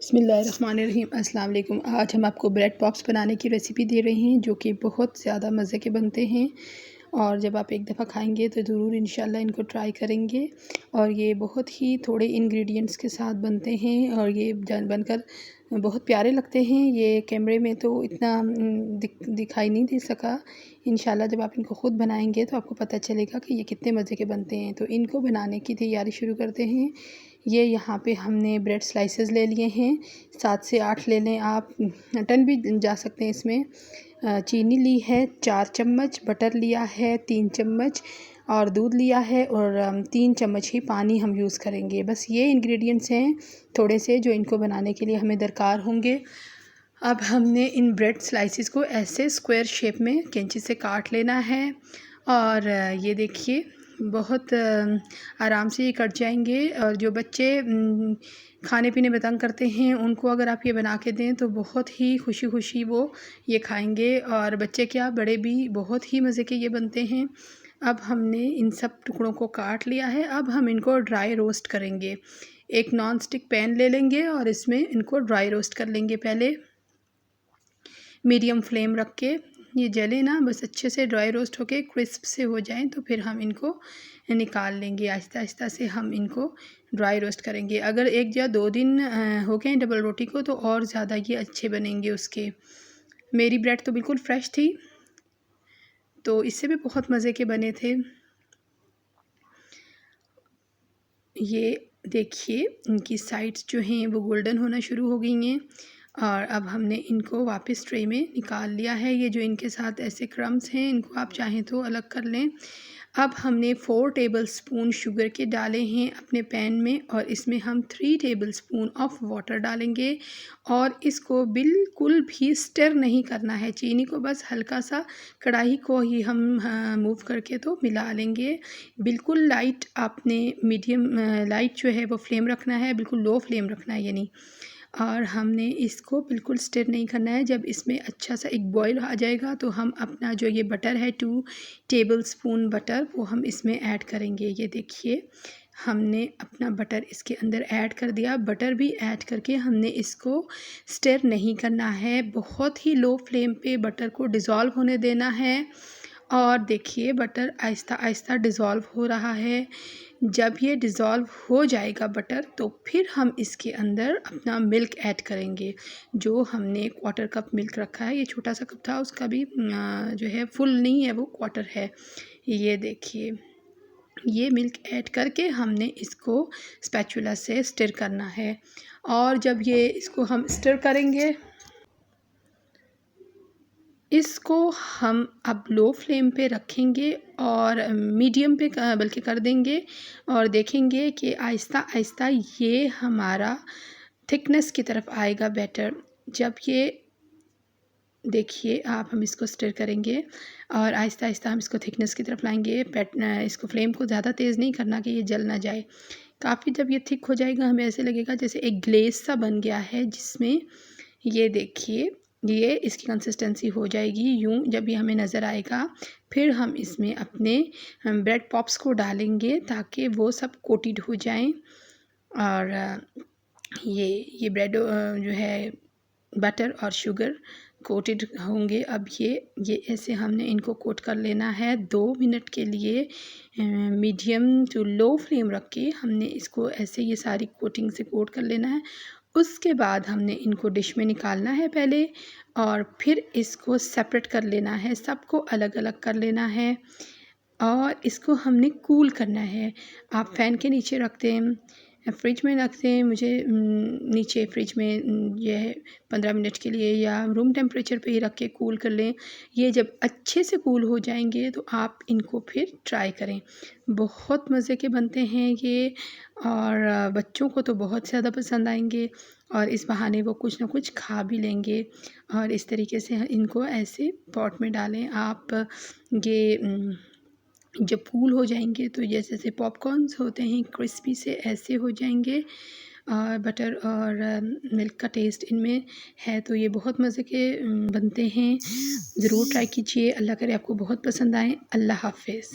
बिस्मिल्लाहिर्रहमानिर्रहीम। अस्सलाम वालेकुम। आज हम आपको ब्रेड पॉप्स बनाने की रेसिपी दे रहे हैं जो कि बहुत ज़्यादा मज़े के बनते हैं और जब आप एक दफ़ा खाएंगे तो ज़रूर इंशाल्लाह इनको ट्राई करेंगे। और ये बहुत ही थोड़े इंग्रेडिएंट्स के साथ बनते हैं और ये बनकर बहुत प्यारे लगते हैं। ये कैमरे में तो इतना दिखाई नहीं दे सका। इंशाल्लाह जब आप इनको ख़ुद बनाएंगे तो आपको पता चलेगा कि ये कितने मज़े के बनते हैं। तो इनको बनाने की तैयारी शुरू करते हैं। ये यहाँ पे हमने ब्रेड स्लाइसेस ले लिए हैं, 7 से 8 ले लें आप, 10 भी जा सकते हैं इसमें। चीनी ली है 4 चम्मच, बटर लिया है 3 चम्मच और दूध लिया है और 3 चम्मच ही पानी हम यूज़ करेंगे। बस ये इंग्रेडिएंट्स हैं थोड़े से जो इनको बनाने के लिए हमें दरकार होंगे। अब हमने इन ब्रेड स्लाइसेस को ऐसे स्क्वायर शेप में कैंची से काट लेना है और ये देखिए बहुत आराम से ये कट जाएंगे। और जो बच्चे खाने पीने में तंग करते हैं उनको अगर आप ये बना के दें तो बहुत ही खुशी खुशी वो ये खाएंगे। और बच्चे क्या बड़े भी बहुत ही मज़े के ये बनते हैं। अब हमने इन सब टुकड़ों को काट लिया है। अब हम इनको ड्राई रोस्ट करेंगे। एक नॉन स्टिक पैन ले लेंगे और इसमें इनको ड्राई रोस्ट कर लेंगे। पहले मीडियम फ्लेम रख के ये जले ना, बस अच्छे से ड्राई रोस्ट होके क्रिस्प से हो जाएं तो फिर हम इनको निकाल लेंगे। आहिस्ता आहिस्ता से हम इनको ड्राई रोस्ट करेंगे। अगर 1 या 2 दिन हो गए डबल रोटी को तो और ज़्यादा ये अच्छे बनेंगे उसके। मेरी ब्रेड तो बिल्कुल फ्रेश थी तो इससे भी बहुत मज़े के बने थे। ये देखिए इनकी साइड्स जो हैं वो गोल्डन होना शुरू हो गई हैं और अब हमने इनको वापस ट्रे में निकाल लिया है। ये जो इनके साथ ऐसे क्रम्स हैं इनको आप चाहें तो अलग कर लें। अब हमने 4 टेबलस्पून शुगर के डाले हैं अपने पैन में और इसमें हम 3 टेबलस्पून ऑफ वाटर डालेंगे और इसको बिल्कुल भी स्टर नहीं करना है। चीनी को बस हल्का सा कढ़ाई को ही हम मूव करके तो मिला लेंगे। बिल्कुल लाइट आपने मीडियम लाइट जो है वो फ्लेम रखना है, बिल्कुल लो फ्लेम रखना है यानी। और हमने इसको बिल्कुल स्टिर नहीं करना है। जब इसमें अच्छा सा एक बॉईल आ जाएगा तो हम अपना जो ये बटर है 2 टेबलस्पून बटर वो हम इसमें ऐड करेंगे। ये देखिए हमने अपना बटर इसके अंदर ऐड कर दिया। बटर भी ऐड करके हमने इसको स्टिर नहीं करना है, बहुत ही लो फ्लेम पे बटर को डिज़ोल्व होने देना है। और देखिए बटर आहिस्ता आहिस्ता डिज़ोल्व हो रहा है। जब ये डिज़ोल्व हो जाएगा बटर तो फिर हम इसके अंदर अपना मिल्क ऐड करेंगे। जो हमने 1/4 कप मिल्क रखा है, ये छोटा सा कप था, उसका भी जो है फुल नहीं है, वो 1/4 है। ये देखिए ये मिल्क ऐड करके हमने इसको स्पैचुला से स्टिर करना है। और जब ये इसको हम स्टिर करेंगे इसको हम अब लो फ्लेम पे रखेंगे और मीडियम पे बल्कि कर देंगे और देखेंगे कि आहिस्ता आहिस्ता ये हमारा थिकनेस की तरफ आएगा बैटर। जब ये देखिए आप हम इसको स्टिर करेंगे और आहिस्ता आहिस्ता हम इसको थिकनेस की तरफ लाएंगे। इसको फ्लेम को ज़्यादा तेज़ नहीं करना कि ये जल ना जाए। काफ़ी जब ये थिक हो जाएगा हमें ऐसे लगेगा जैसे एक ग्लेज़ सा बन गया है, जिसमें ये देखिए ये इसकी कंसिस्टेंसी हो जाएगी यूँ। जब ये हमें नज़र आएगा फिर हम इसमें अपने ब्रेड पॉप्स को डालेंगे ताकि वो सब कोटेड हो जाएं। और ये ब्रेड जो है बटर और शुगर कोटेड होंगे। अब ये ऐसे हमने इनको कोट कर लेना है 2 मिनट के लिए। मीडियम टू लो फ्लेम रख के हमने इसको ऐसे ये सारी कोटिंग से कोट कर लेना है। उसके बाद हमने इनको डिश में निकालना है पहले और फिर इसको सेपरेट कर लेना है, सबको अलग अलग कर लेना है और इसको हमने कूल करना है। आप फ़ैन के नीचे रखते हैं, फ्रिज में रखते हैं, मुझे नीचे फ्रिज में यह है 15 मिनट के लिए या रूम टेम्परेचर पे ही रख के कूल कर लें। ये जब अच्छे से कूल हो जाएंगे तो आप इनको फिर ट्राई करें। बहुत मज़े के बनते हैं ये और बच्चों को तो बहुत ज़्यादा पसंद आएंगे और इस बहाने वो कुछ ना कुछ खा भी लेंगे। और इस तरीके से इनको ऐसे पॉट में डालें आप। ये जब कूल हो जाएंगे तो जैसे जैसे पॉपकॉर्न्स होते हैं क्रिस्पी से ऐसे हो जाएंगे। और बटर और मिल्क का टेस्ट इनमें है तो ये बहुत मज़े के बनते हैं। ज़रूर ट्राई कीजिए। अल्लाह करे आपको बहुत पसंद आए। अल्लाह हाफ़िज़।